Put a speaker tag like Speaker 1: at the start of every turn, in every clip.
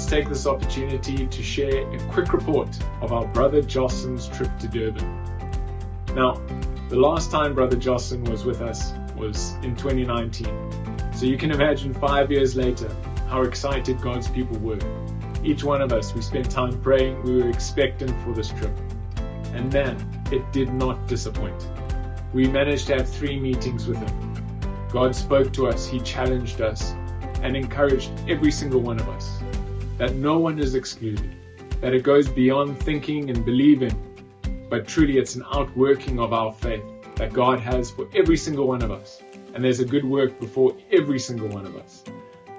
Speaker 1: let's take this opportunity to share a quick report of our brother Jocelyn's trip to Durban. Now, the last time brother Jocelyn was with us was in 2019. So you can imagine 5 years later how excited God's people were. Each one of us, we spent time praying, we were expectant for this trip. And man, it did not disappoint. We managed to have 3 meetings with him. God spoke to us, He challenged us, and encouraged every single one of us that no one is excluded, that it goes beyond thinking and believing, but truly it's an outworking of our faith that God has for every single one of us. And there's a good work before every single one of us.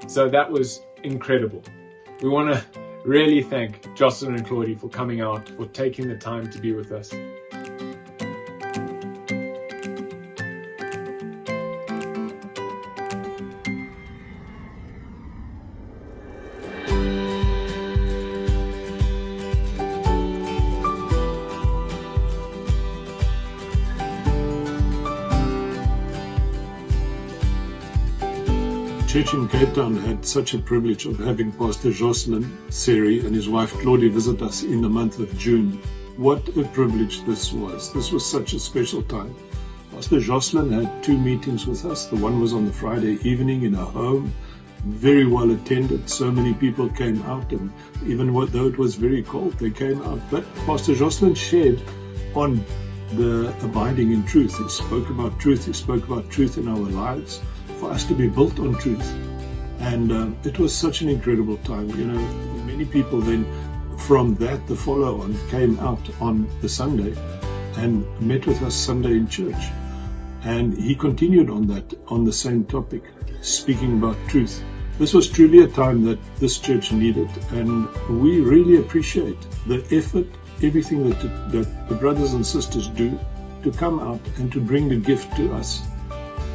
Speaker 1: So that was incredible. We want to really thank Jocelyn and Claudie for coming out, for taking the time to be with us.
Speaker 2: Church in Cape Town had such a privilege of having Pastor Jocelyn Séry and his wife Claudie visit us in the month of June. What a privilege this was. This was such a special time. Pastor Jocelyn had 2 meetings with us. The one was on the Friday evening in her home, very well attended. So many people came out, and even though it was very cold, they came out. But Pastor Jocelyn shared on the abiding in truth. He spoke about truth. He spoke about truth in our lives, for us to be built on truth. And it was such an incredible time. You know, many people then from that, the follow on, came out on the Sunday and met with us Sunday in church. And he continued on that, on the same topic, speaking about truth. This was truly a time that this church needed, and we really appreciate the effort, everything that the brothers and sisters do to come out and to bring the gift to us.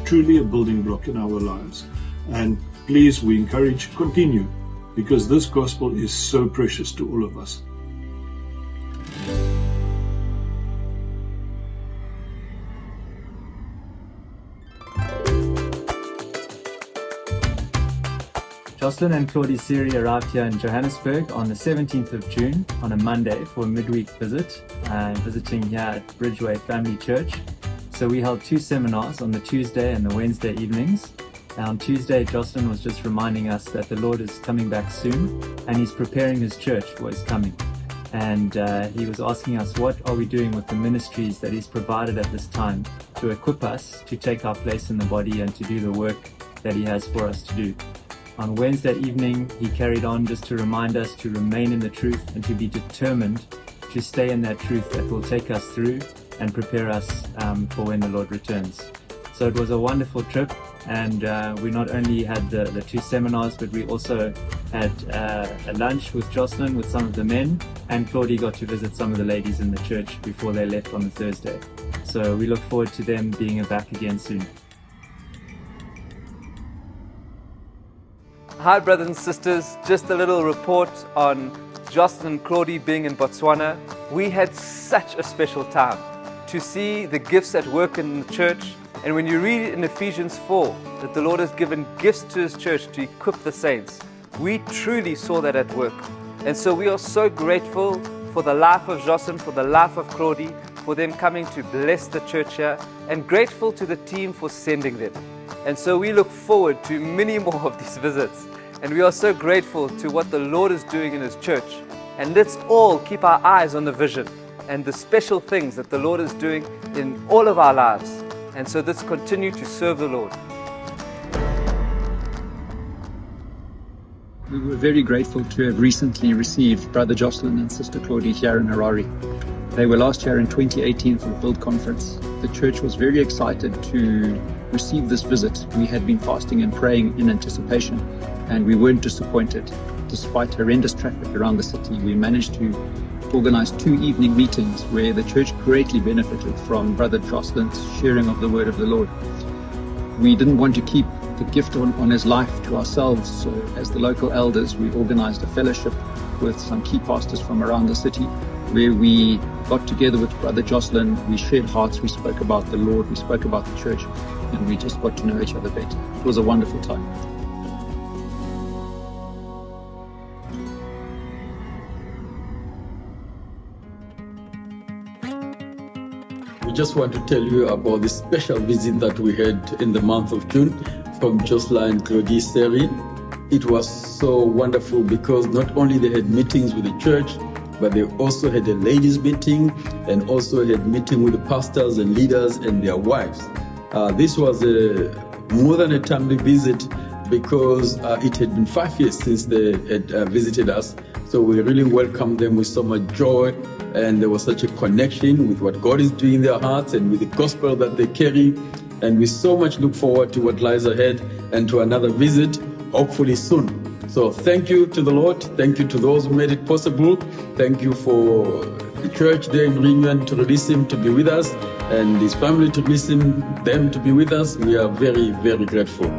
Speaker 2: Truly a building block in our lives. And please, we encourage, continue, because this gospel is so precious to all of us.
Speaker 3: Jocelyn and Claudie Séry arrived here in Johannesburg on the 17th of June on a Monday for a midweek visit, visiting here at Bridgeway Family Church. So we held 2 seminars on the Tuesday and the Wednesday evenings. On Tuesday, Jocelyn was just reminding us that the Lord is coming back soon and He's preparing His church for His coming. And he was asking us, what are we doing with the ministries that He's provided at this time to equip us to take our place in the body and to do the work that He has for us to do. On Wednesday evening, he carried on just to remind us to remain in the truth and to be determined to stay in that truth that will take us through and prepare us for when the Lord returns. So it was a wonderful trip, and we not only had the 2 seminars, but we also had a lunch with Jocelyn with some of the men, and Claudie got to visit some of the ladies in the church before they left on the Thursday. So we look forward to them being back again soon.
Speaker 4: Hi brothers and sisters, just a little report on Jocelyn and Claudie being in Botswana. We had such a special time to see the gifts at work in the church. And when you read in Ephesians 4 that the Lord has given gifts to His church to equip the saints, we truly saw that at work. And so we are so grateful for the life of Jocelyn, for the life of Claudie, for them coming to bless the church here, and grateful to the team for sending them. And so we look forward to many more of these visits. And we are so grateful to what the Lord is doing in His church. And let's all keep our eyes on the vision and the special things that the Lord is doing in all of our lives. And so let's continue to serve the Lord.
Speaker 5: We were very grateful to have recently received Brother Jocelyn and Sister Claudie here in Harare. They were last year in 2018 for the Build Conference. The church was very excited to receive this visit. We had been fasting and praying in anticipation, and we weren't disappointed. Despite horrendous traffic around the city, we managed to organize 2 evening meetings where the church greatly benefited from Brother Jocelyn's sharing of the word of the Lord. We didn't want to keep the gift on his life to ourselves, so as the local elders, we organized a fellowship with some key pastors from around the city, where we got together with Brother Jocelyn, we shared hearts, we spoke about the Lord, we spoke about the church, and we just got to know each other better. It was a wonderful time.
Speaker 6: just want to tell you about the special visit that we had in the month of June from Jocelyn Séry. It was so wonderful because not only they had meetings with the church, but they also had a ladies' meeting and also had meeting with the pastors and leaders and their wives. This was more than a timely visit because it had been 5 years since they had visited us. So we really welcomed them with so much joy, and there was such a connection with what God is doing in their hearts and with the gospel that they carry. And we so much look forward to what lies ahead and to another visit, hopefully soon. So thank you to the Lord. Thank you to those who made it possible. Thank you for the church there in Réunion to release him to be with us, and his family to release them to be with us. We are very, very grateful.